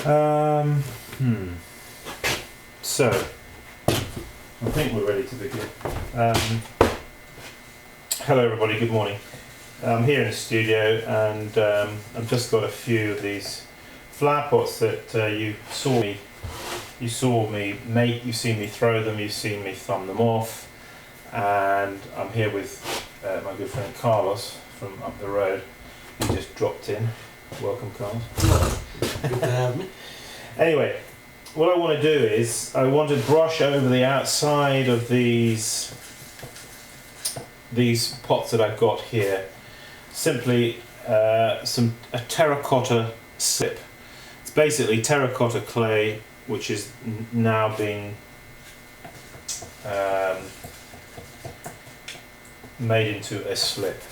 Um, So, I think we're ready to begin. Hello everybody, good morning. I'm here in the studio and I've just got a few of these flower pots that you've seen me throw them, you've seen me thumb them off, and I'm here with my good friend Carlos from up the road. He just dropped in. Welcome, Carlos. Good to have me. Anyway, what I want to do is I want to brush over the outside of these pots that I've got here. Simply a terracotta slip. It's basically terracotta clay, which is now being made into a slip.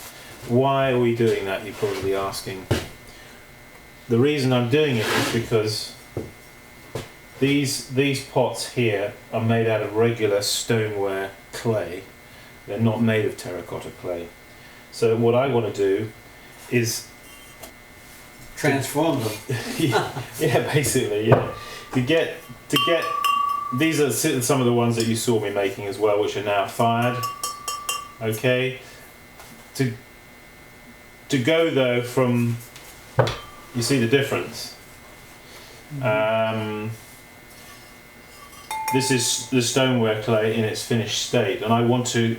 Why are we doing that, you're probably asking. The reason I'm doing it is because these pots here are made out of regular stoneware clay. They're not made of terracotta clay. So what I want to do is transform them. yeah, basically, yeah. To get these are some of the ones that you saw me making as well, which are now fired. Okay. To go though from, you see the difference. This is the stoneware clay in its finished state, and I want to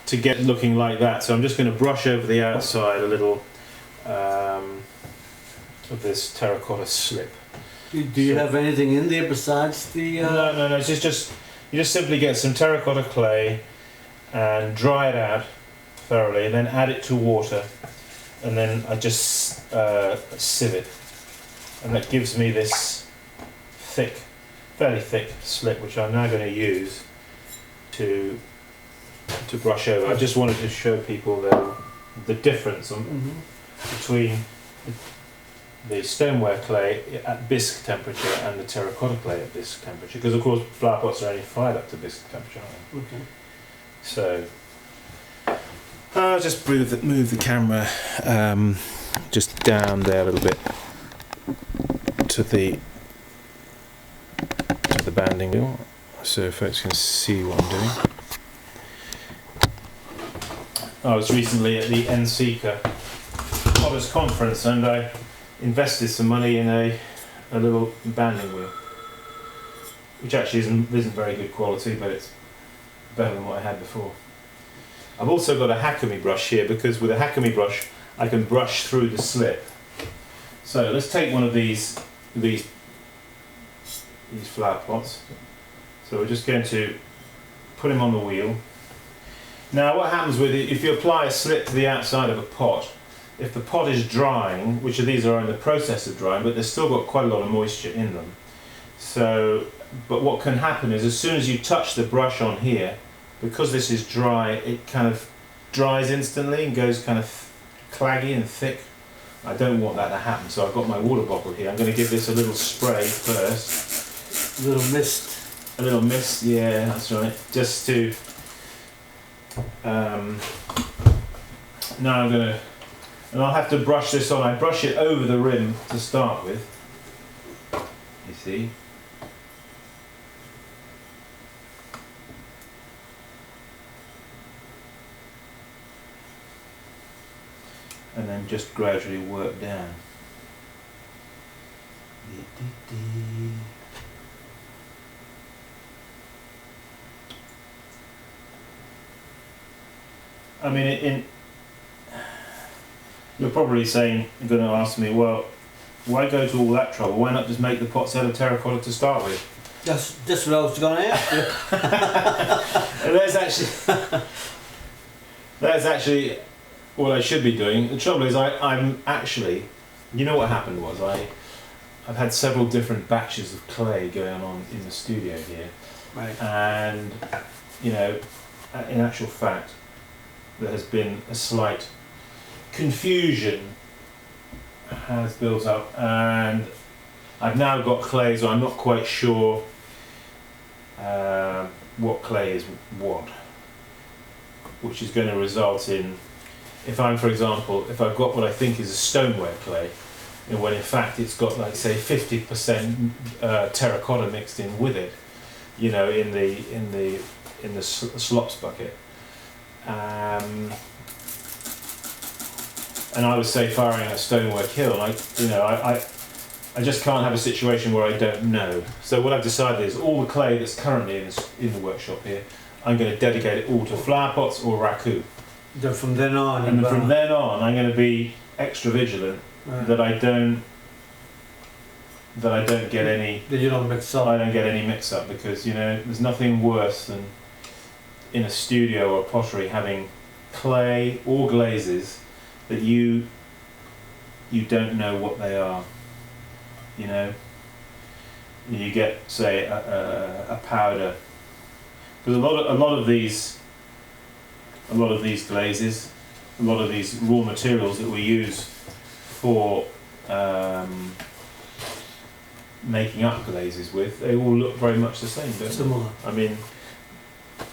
get looking like that. So I'm just going to brush over the outside a little of this terracotta slip. Do you have anything in there besides the? No. It's just you just simply get some terracotta clay and dry it out thoroughly, and then add it to water, and then I just sieve it, and that gives me this fairly thick slip, which I'm now going to use to brush over. I just wanted to show people the difference between the stoneware clay at bisque temperature and the terracotta clay at bisque temperature, because of course flower pots are only fired up to bisque temperature, aren't they? Okay. So I'll just move the camera just down there a little bit to the banding wheel, so folks can see what I'm doing. I was recently at the NCECA Potters Conference and I invested some money in a little banding wheel, which actually isn't very good quality, but it's better than what I had before. I've also got a Hakami brush here, because with a Hakami brush I can brush through the slip. So let's take one of these flower pots. So we're just going to put him on the wheel. Now what happens with it, if you apply a slip to the outside of a pot, if the pot is drying, which of these are in the process of drying, but they've still got quite a lot of moisture in them. So, but what can happen is as soon as you touch the brush on here, because this is dry, it kind of dries instantly and goes kind of claggy and thick. I don't want that to happen, so I've got my water bottle here. I'm going to give this a little spray first. A little mist. A little mist, yeah, that's right. Just to... now I'm going to... And I'll have to brush this on. I brush it over the rim to start with. You see? And then just gradually work down. I mean, you're probably going to ask me, well, why go to all that trouble? Why not just make the pots out of terracotta to start with? That's what I was going to ask you. That's actually what I should be doing. The trouble is, I'm actually, you know what happened was I've had several different batches of clay going on in the studio here, Right. and you know, in actual fact, there has been a slight confusion has built up, and I've now got clay, so I'm not quite sure what clay is what, which is going to result in, if I'm, for example, if I've got what I think is a stoneware clay, when in fact it's got, like, say, 50% terracotta mixed in with it, in the slops bucket. And I was, say, firing a stonework hill. I just can't have a situation where I don't know. So what I've decided is all the clay that's currently in the workshop here, I'm going to dedicate it all to flower pots or raku. Then from then on. And from then on, I'm going to be extra vigilant that I don't get any. That you don't mix up. I don't get any mix up, because there's nothing worse than in a studio or pottery having clay or glazes that you don't know what they are. You get, say, a powder, because a lot of these glazes, a lot of these raw materials that we use for making up glazes with, they all look very much the same, don't they? Similar. I mean,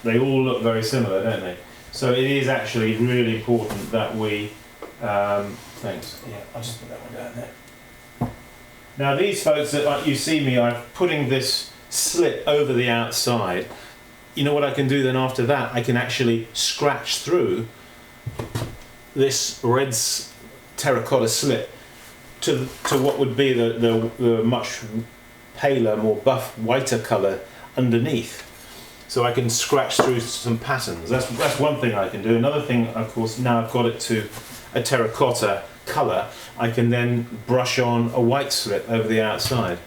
they all look very similar, don't they? So it is actually really important that we. Thanks. Yeah, I'll just put that one down there. Now these folks that, like, you see me, I'm putting this slit over the outside. You know what I can do then after that? I can actually scratch through this red terracotta slit to what would be the much paler, more buff, whiter colour underneath. So I can scratch through some patterns. That's one thing I can do. Another thing, of course, now I've got it to a terracotta colour, I can then brush on a white slit over the outside.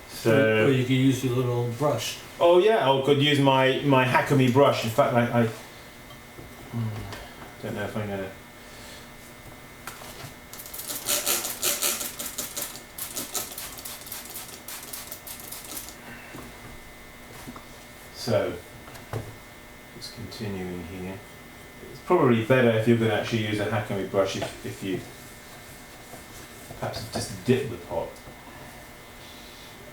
So, or you can use your little brush. Oh yeah, I could use my Hakami brush. In fact, I don't know if I'm gonna. So, just continuing here. It's probably better if you're going to actually use a Hakami brush if you perhaps just dip the pot.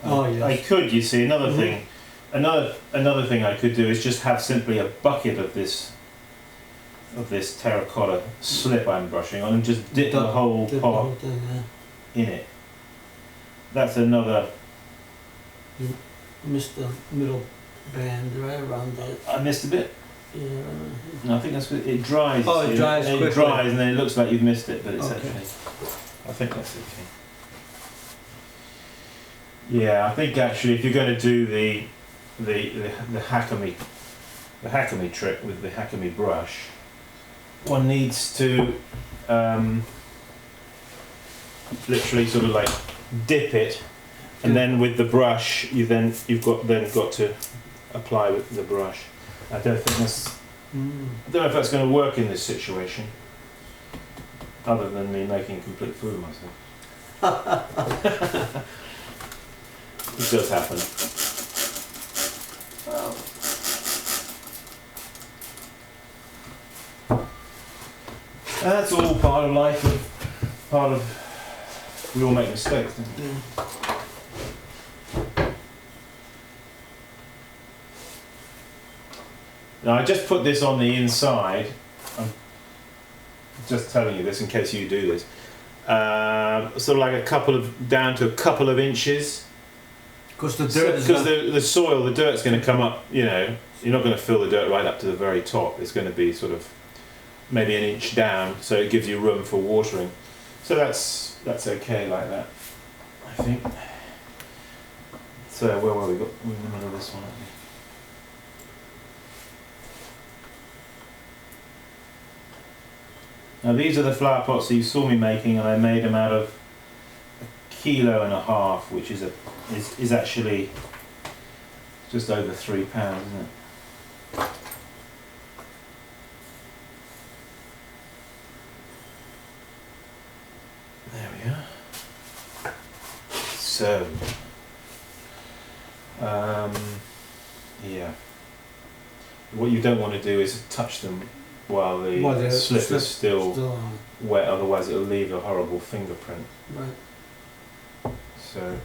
Oh yes. I could, you see, another thing I could do is just have simply a bucket of this terracotta slip I'm brushing on and just dip the whole pot in it. That's another. You missed the middle band right around there. I missed a bit. Yeah. No, I think that's what it dries. Oh, it dries quickly. It dries and then it looks like you've missed it, but it's Okay. actually. I think that's okay. Yeah, I think actually if you're going to do the Hakami trick with the Hakami brush, one needs to literally sort of like dip it, and then with the brush you've got to apply with the brush. I don't think that's. I don't know if that's going to work in this situation, other than me making a complete fool of myself. It does happen. That's all part of life. We all make mistakes, don't we? Yeah. Now I just put this on the inside. I'm just telling you this in case you do this. Sort of like down to a couple of inches. Because the dirt is because the soil, the dirt's going to come up. You're not going to fill the dirt right up to the very top. It's going to be sort of maybe an inch down, so it gives you room for watering. So that's okay like that, I think. So where were we? We're in the middle of this one, aren't we? Now these are the flower pots that you saw me making, and I made them out of 1.5 kilos, which is actually just over £3, isn't it? There we are. So, yeah. What you don't want to do is touch them while the slip is still wet, otherwise it'll leave a horrible fingerprint. Right. So,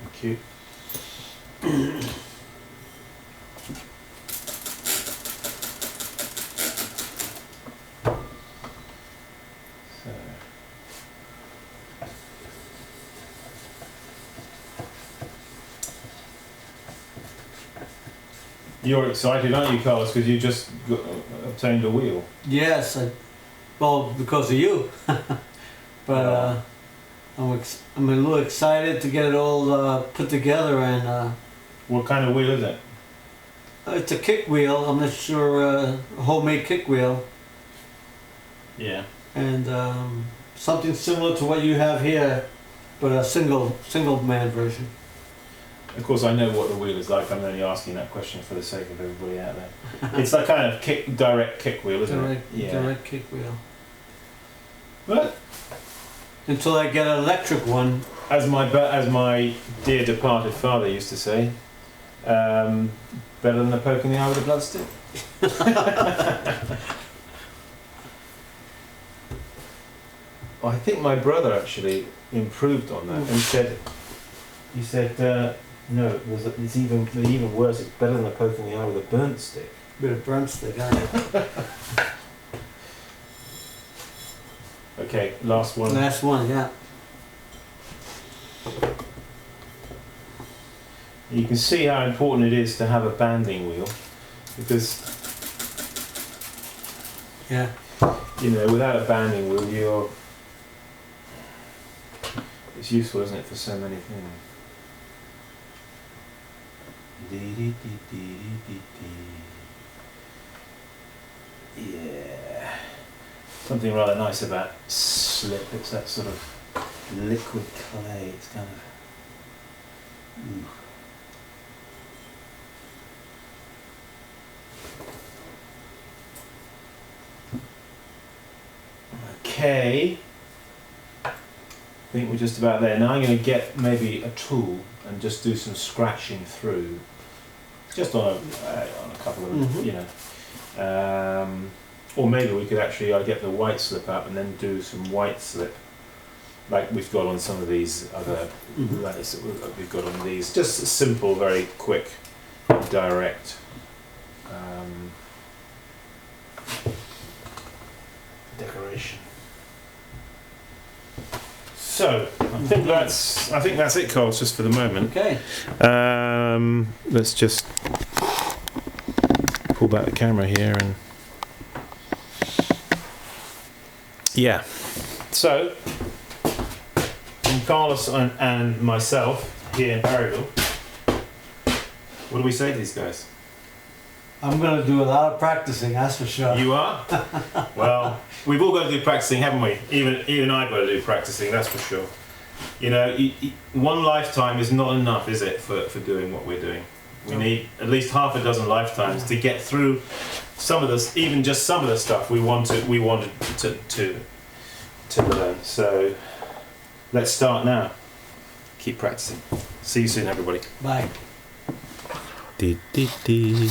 thank you. So, You're excited, aren't you, Carlos, because you just obtained a wheel? Yes, well, because of you. But I'm a little excited to get it all put together, and What kind of wheel is it? it's a kick wheel. I'm not sure, a homemade kick wheel, Yeah. and something similar to what you have here, but a single man version. Of course, I know what the wheel is like. I'm only asking that question for the sake of everybody out there. It's that kind of direct kick wheel, isn't it? Direct kick wheel. But Until I get an electric one. as my dear departed father used to say, better than a poke in the eye with a blood stick. I think my brother actually improved on that and he said, no, it's even worse. It's better than a poke in the eye with a burnt stick. Bit of burnt stick, huh? Okay, last one. Last one, yeah. You can see how important it is to have a banding wheel, because Yeah. without a banding wheel, it's useful, isn't it, for so many things. Yeah. Something rather nice about slip. It's that sort of liquid clay. It's kind of. Okay. I think we're just about there. Now I'm going to get maybe a tool and just do some scratching through. Just on a couple of, or maybe we could actually, I'll get the white slip up and then do some white slip, like we've got on some of these other lattice that we've got on these. Just simple, very quick, direct. Decoration. So I think that's it, Carl, just for the moment. Okay. Let's just pull back the camera here and yeah. So from Carlos and myself here in Perryville, what do we say to these guys? I'm going to do a lot of practicing, that's for sure. You are? Well, we've all got to do practicing, haven't we? Even I've got to do practicing, that's for sure. One lifetime is not enough, is it, for doing what we're doing? We need at least half a dozen lifetimes to get through some of this, even just some of the stuff we wanted to learn. So let's start now. Keep practicing. See you soon, everybody. Bye. Dee, dee, dee.